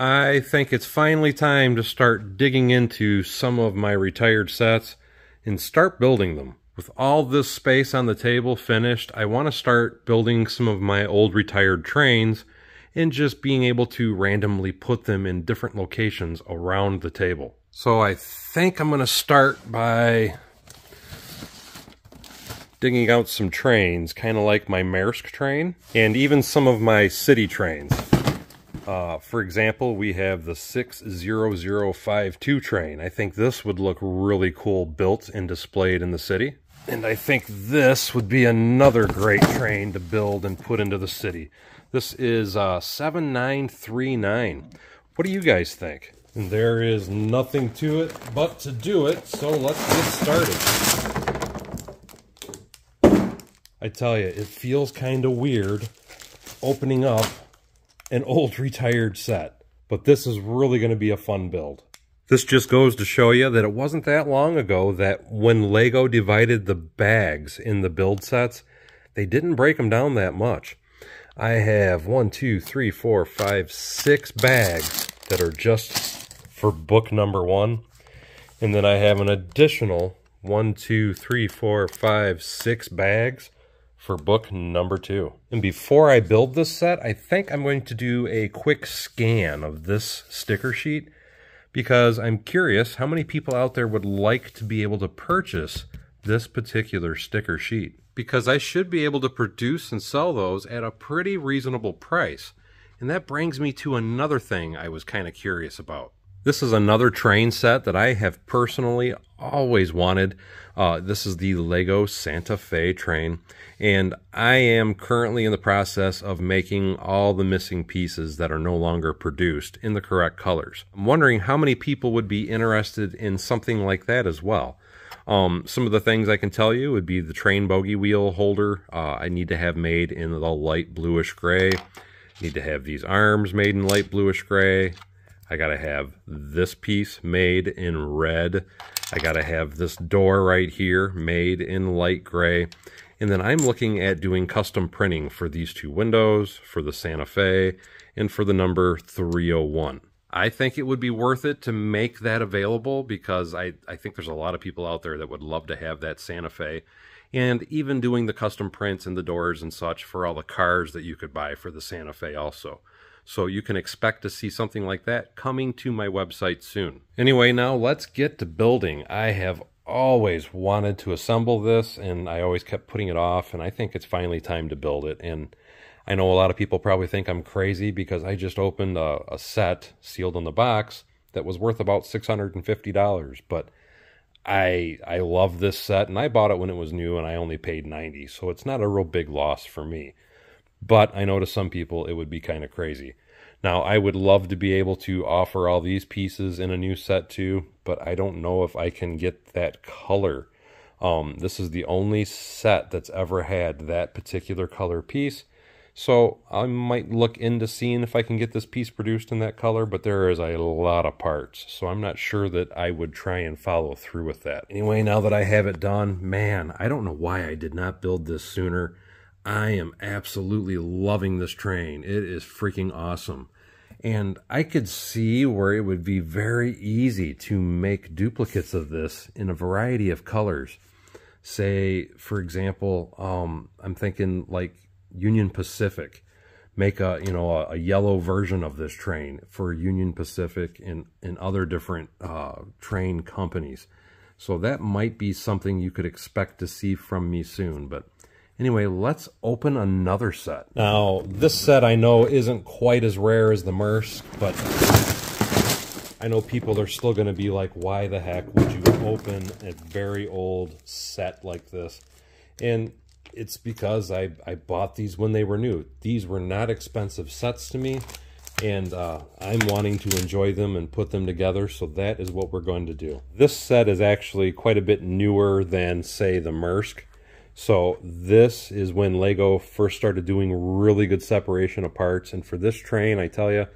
I think it's finally time to start digging into some of my retired sets and start building them. With all this space on the table finished, I want to start building some of my old retired trains and just being able to randomly put them in different locations around the table. So I think I'm going to start by digging out some trains, kind of like my Maersk train, and even some of my city trains. For example, we have the 60052 train. I think this would look really cool built and displayed in the city. And I think this would be another great train to build and put into the city. This is 7939. What do you guys think? And there is nothing to it but to do it, so let's get started. I tell you, it feels kind of weird opening up an old retired set, but this is really going to be a fun build. This just goes to show you that it wasn't that long ago that when Lego divided the bags in the build sets, they didn't break them down that much. I have 1, 2, 3, 4, 5, 6 bags that are just for book number 1, and then I have an additional 1, 2, 3, 4, 5, 6 bags for book number 2. And before I build this set, I think I'm going to do a quick scan of this sticker sheet because I'm curious how many people out there would like to be able to purchase this particular sticker sheet, because I should be able to produce and sell those at a pretty reasonable price. And that brings me to another thing I was kind of curious about. This is another train set that I have personally always wanted. This is the Lego Santa Fe train, and I am currently in the process of making all the missing pieces that are no longer produced in the correct colors. I'm wondering how many people would be interested in something like that as well. Some of the things I can tell you would be the train bogie wheel holder. I need to have made in the light bluish gray. Need to have these arms made in light bluish gray. I gotta have this piece made in red. I gotta have this door right here made in light gray. And then I'm looking at doing custom printing for these 2 windows, for the Santa Fe, and for the number 301. I think it would be worth it to make that available because I think there's a lot of people out there that would love to have that Santa Fe. And even doing the custom prints and the doors and such for all the cars that you could buy for the Santa Fe also. So you can expect to see something like that coming to my website soon. Anyway, now let's get to building. I have always wanted to assemble this, and I always kept putting it off, and I think it's finally time to build it. And I know a lot of people probably think I'm crazy because I just opened a set sealed in the box that was worth about $650, but I love this set, and I bought it when it was new, and I only paid $90, so it's not a real big loss for me. But I know to some people it would be kind of crazy. Now, I would love to be able to offer all these pieces in a new set too, but I don't know if I can get that color. This is the only set that's ever had that particular color piece. So I might look into seeing if I can get this piece produced in that color, but there is a lot of parts, so I'm not sure that I would try and follow through with that. Anyway, now that I have it done, man, I don't know why I did not build this sooner. I am absolutely loving this train. It is freaking awesome. And I could see where it would be very easy to make duplicates of this in a variety of colors. Say, for example, I'm thinking like Union Pacific. Make a yellow version of this train for Union Pacific and other different train companies. So that might be something you could expect to see from me soon. But anyway, let's open another set. Now, this set I know isn't quite as rare as the maersk, but I know people are still going to be like, why the heck would you open a very old set like this? And it's because I bought these when they were new. These were not expensive sets to me, and I'm wanting to enjoy them and put them together, so that is what we're going to do. This set is actually quite a bit newer than, say, the maersk. So this is when Lego first started doing really good separation of parts. And for this train, I tell you,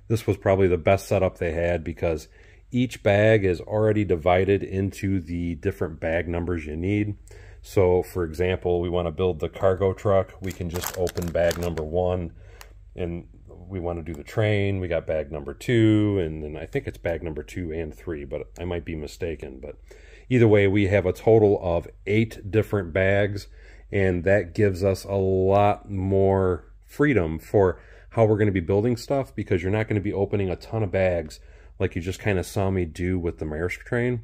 this was probably the best setup they had because each bag is already divided into the different bag numbers you need. So for example, we want to build the cargo truck. We can just open bag number 1 and we want to do the train, we got bag number 2, and then I think it's bag number 2 and 3, but I might be mistaken. But either way, we have a total of 8 different bags, and that gives us a lot more freedom for how we're going to be building stuff, because you're not going to be opening a ton of bags like you just kind of saw me do with the maersk train.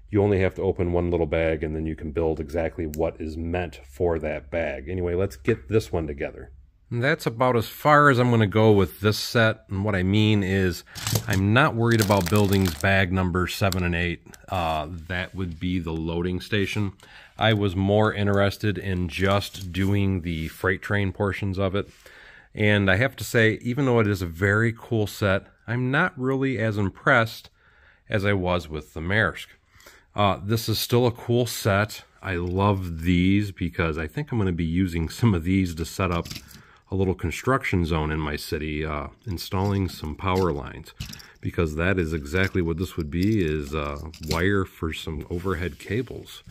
You only have to open one little bag, and then you can build exactly what is meant for that bag. Anyway, let's get this one together. And that's about as far as I'm going to go with this set. And what I mean is I'm not worried about building bag number 7 and 8. That would be the loading station. I was more interested in just doing the freight train portions of it. And I have to say, even though it is a very cool set, I'm not really as impressed as I was with the maersk. This is still a cool set. I love these because I think I'm going to be using some of these to set up a little construction zone in my city, installing some power lines, because that is exactly what this would be, is wire for some overhead cables.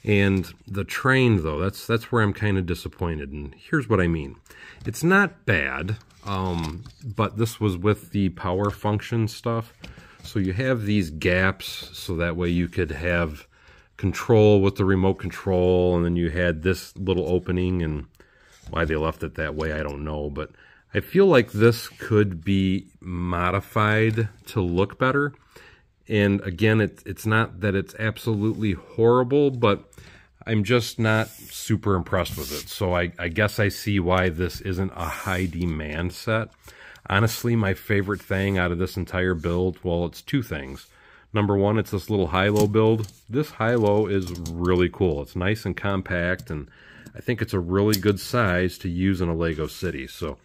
And the train, though, that's where I'm kind of disappointed, and here's what I mean. It's not bad, but this was with the power function stuff. So you have these gaps, so that way you could have control with the remote control, and then you had this little opening, and why they left it that way, I don't know. But I feel like this could be modified to look better. And again, it's not that it's absolutely horrible, but I'm just not super impressed with it. So I guess I see why this isn't a high demand set. Honestly, my favorite thing out of this entire build, well, it's 2 things. Number 1, it's this little high-low build. This high-low is really cool. It's nice and compact, and I think it's a really good size to use in a Lego city. So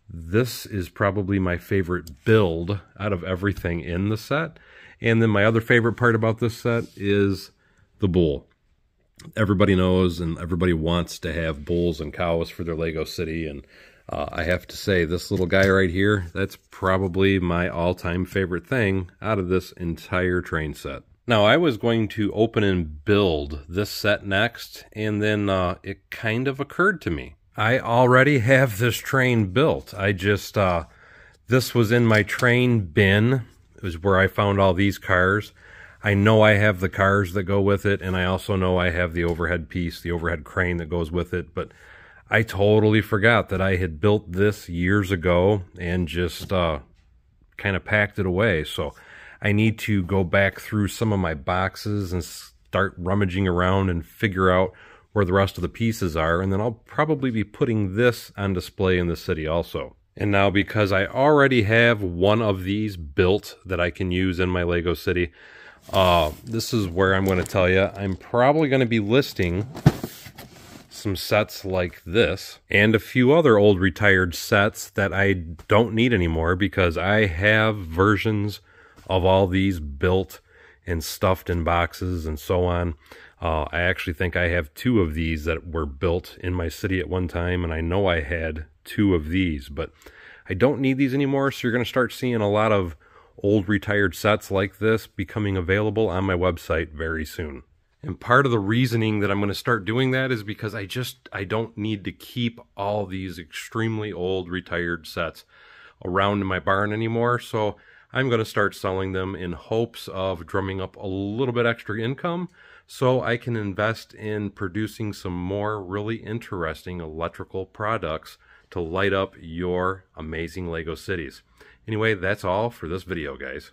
this is probably my favorite build out of everything in the set. And then my other favorite part about this set is the bull. Everybody knows and everybody wants to have bulls and cows for their Lego city, and I have to say, this little guy right here, that's probably my all-time favorite thing out of this entire train set. Now, I was going to open and build this set next, and then it kind of occurred to me. I already have this train built. This was in my train bin. It was where I found all these cars. I know I have the cars that go with it, and I also know I have the overhead piece, the overhead crane that goes with it, but I totally forgot that I had built this years ago and just kind of packed it away. So I need to go back through some of my boxes and start rummaging around and figure out where the rest of the pieces are, and then I'll probably be putting this on display in the city also. And now, because I already have one of these built that I can use in my Lego city, this is where I'm going to tell you I'm probably going to be listing some sets like this and a few other old retired sets that I don't need anymore, because I have versions of all these built and stuffed in boxes and so on. I actually think I have 2 of these that were built in my city at one time, and I know I had 2 of these, but I don't need these anymore. So you're going to start seeing a lot of old retired sets like this becoming available on my website very soon. And part of the reasoning that I'm going to start doing that is because I don't need to keep all these extremely old retired sets around in my barn anymore. So I'm going to start selling them in hopes of drumming up a little bit extra income, so I can invest in producing some more really interesting electrical products to light up your amazing Lego cities. Anyway, that's all for this video, guys.